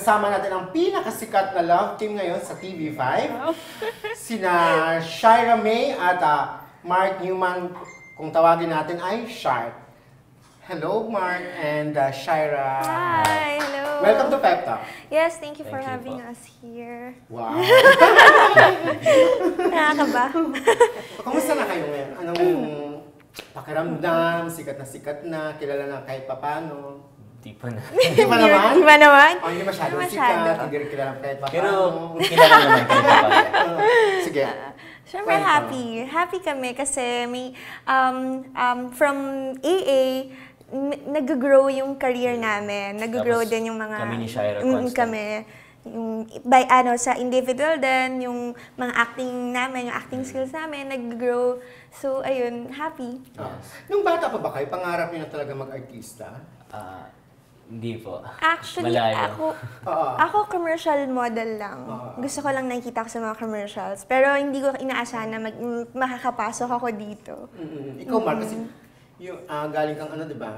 kasama natin ang pinakasikat na love team ngayon sa TV5. Sina Shira May at Mark Newman, kung tawagin natin ay Shark. Hello, Mark and Shira. Hi, hello. Welcome to Pep Talk. Yes, thank you for having us here. Wow. Nakakaba. Kumusta na kayo ngayon? Anong pakiramdam? Sikat na, kilala na kahit papano? Di pa na. Hindi pa naman? Di ba naman? Oh, hindi masyadong sikat, hindi rin kilala kahit papano. Pero kilala naman kahit papano. Sige. Siyempre happy. Happy kami kasi may from AA, nag-grow yung career namin. Nag-grow Tapos, din yung mga... kami ni Shira constant. Kami. Yung, sa individual din, yung mga acting namin, yung acting skills namin, nag-grow. So, ayun, happy. Nung bata pa ba kayo, pangarap niyo na talaga mag-artista? Hindi po. Actually, Malayo. ako commercial model lang. Gusto ko lang nakikita ko sa mga commercials. Pero hindi ko inaasahan na makakapasok ako dito. Ikaw, Mark, kasi yung, galing kang ano, di ba?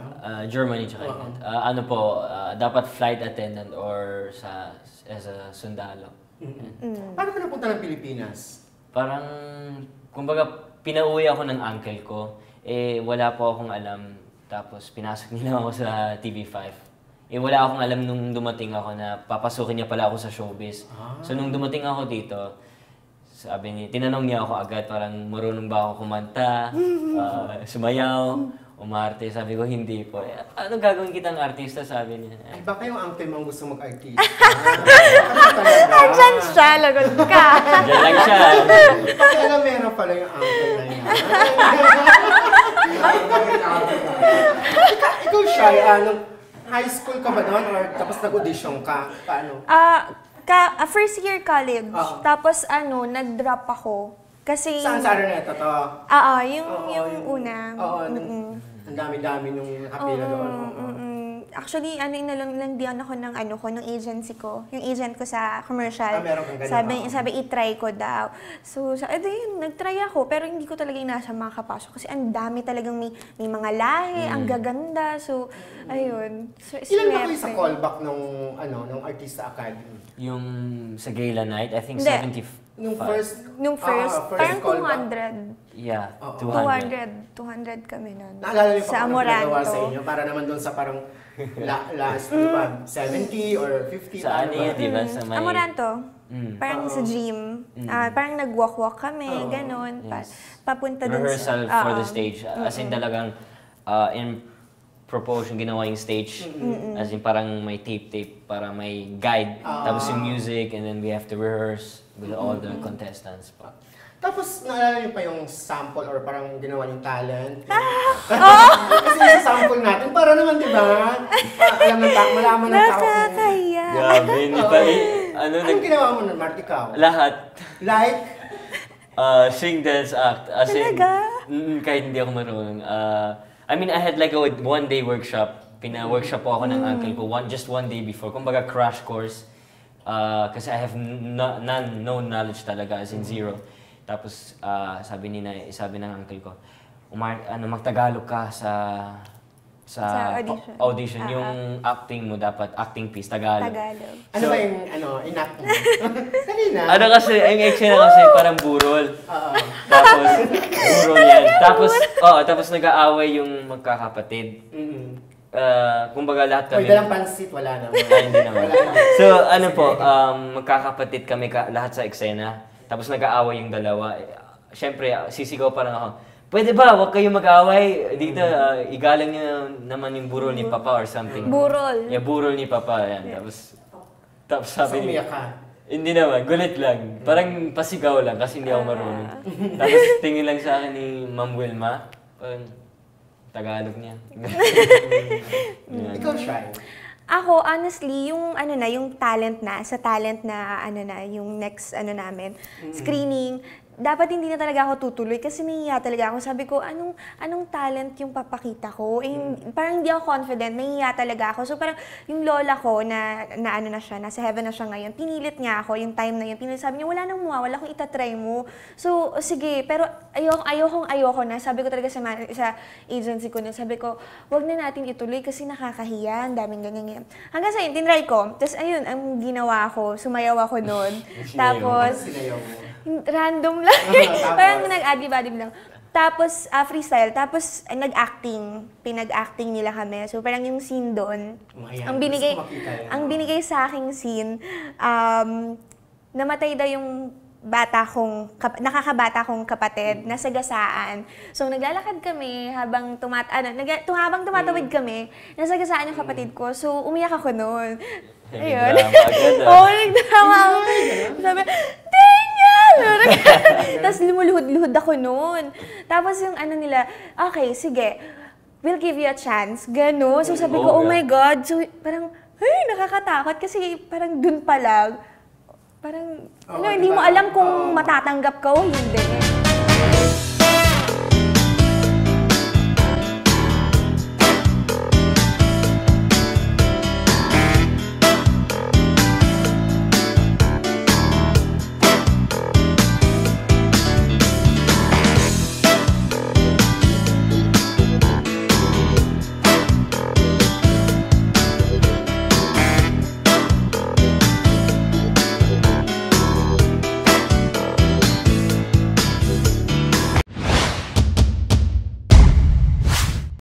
Germany tsaka ano po, dapat flight attendant or as a sundalo. Paano ka napunta ng Pilipinas? Parang, kumbaga, pinauwi ako ng uncle ko. Eh, wala po akong alam. Tapos, pinasok nila ako sa TV5. Eh, wala akong alam nung dumating ako na papasukin niya pala ako sa showbiz. So, nung dumating ako dito, tinanong niya ako agad, parang marunong ba ako kumanta, sumayaw, umarte. Sabi ko, hindi po. Eh, ano gagawin kitang artista? Sabi niya. Ay, baka yung uncle mo gusto mag-artista. Diyan siya, lagot ka. Diyan lang siya. Kaya meron pala yung uncle na yan. Ikaw, Shai, nung high school ka ba noon or tapos nag-audition ka? Paano? First year college. Tapos nag-drop ako. Kasi... Saan sa Araneta to? yung una. Ang dami-dami nung nakapila doon. Actually, nalandian ako ng agency ko. Yung agent ko sa commercial. Meron kang ganun. Sabi, i-try ko daw. So, nag-try ako. Pero hindi ko talaga inasa makakapasok. Kasi ang dami talagang may mga lahi, ang gaganda. So, ayun. So, ilan ba kayo sa callback nung Artista Academy? Yung sa Gala Night, I think 75. Nung first parang callback? 200. Yeah, 200. 200 kami nun. Naalala niyo pa sa kung Amoranto. sa inyo? Para naman doon sa parang last, di ba? 70 or 50? Sa ano yun, di ba? Sa may... Amoranto. Parang sa gym. Parang nag-walk-walk kami, ganon. Yes. Papunta dun Rehearsal for the stage. As in talagang in proportion ginawa yung stage. As in parang may tape para may guide. Tapos yung music and then we have to rehearse with all the contestants pa. Tapos, naalala niyo pa yung sample or parang ginawa yung talent? Kasi yung sample natin, para naman, di ba? Malaman ng tao. Nakakaya. Grabe, hindi pa Anong ginawa mo nun, Mark, ikaw? Lahat. Like? Sing, dance, act. As in, kahit hindi ako marunong. I mean, I had like a one-day workshop. Pina-workshop po ako ng uncle ko just one day before. Kumbaga crash course. Kasi I have no knowledge talaga, as in zero. Tapos sabi ng uncle ko, magtagalog ka sa audition. Yung acting mo dapat, acting piece, Tagalog. Ano ba yung inact mo? Kanina? Kasi, yung eksena kasi parang burol. Tapos, burol yan. Tapos nag-aaway yung magkakapatid. Kumbaga lahat kami... May dalang pansit, wala naman. Hindi naman. So, magkakapatid kami lahat sa eksena. Tapos nag-aaway yung dalawa. Siyempre, sisigaw parang ako, pwede ba, huwag kayong mag-aaway? Dito, igalang niyo naman yung burol ni Papa or something. Burol? Yeah, burol ni Papa. Yan. Tapos sabi niya, umiyak ka? hindi naman, gulit lang. Parang pasigaw lang kasi hindi ako marunong. Tapos tingin lang sa akin ni Ma'am Wilma. Tagalog niya. Ikaw, Shai? Ako, honestly, yung yung talent na, yung next namin, screening, dapat hindi na talaga ako tutuloy kasi nahihiya talaga ako. Sabi ko, anong talent yung papakita ko? Parang hindi ako confident, nahihiya talaga ako. So parang yung lola ko na ano na siya, nasa heaven na siya ngayon, pinilit niya ako yung time na yun. Sabi niya, wala nang mawawala kung itatry mo. So sige, pero ayoko na. Sabi ko talaga sa agency ko na, sabi ko, wag na natin ituloy kasi nakakahiya, ang daming ganyan. Hanggang sa yun, tinry ko. Tapos ayun, ang ginawa ko, sumayaw ako noon. Tapos, Sinayaw mo. random lang. Parang nag-adlib-adlib lang. Tapos, freestyle. Tapos, nag-acting. Pinag-acting nila kami. So, parang yung scene doon, ang binigay sa aking scene, namatay daw yung nakakabata kong kapatid, nasagasaan. So, naglalakad kami habang tumatawid kami, nasagasaan yung kapatid ko. So, umiyak ako noon. Ayun. Oo, nagdrama ako. Sabi, tapos lumuluhod-luhod ako noon. Tapos yung nila, okay, sige, we'll give you a chance. Gano'n. So sabi ko, oh my God. So parang, nakakatakot kasi parang dun pa lang. Parang, hindi mo alam kung matatanggap ka o hindi.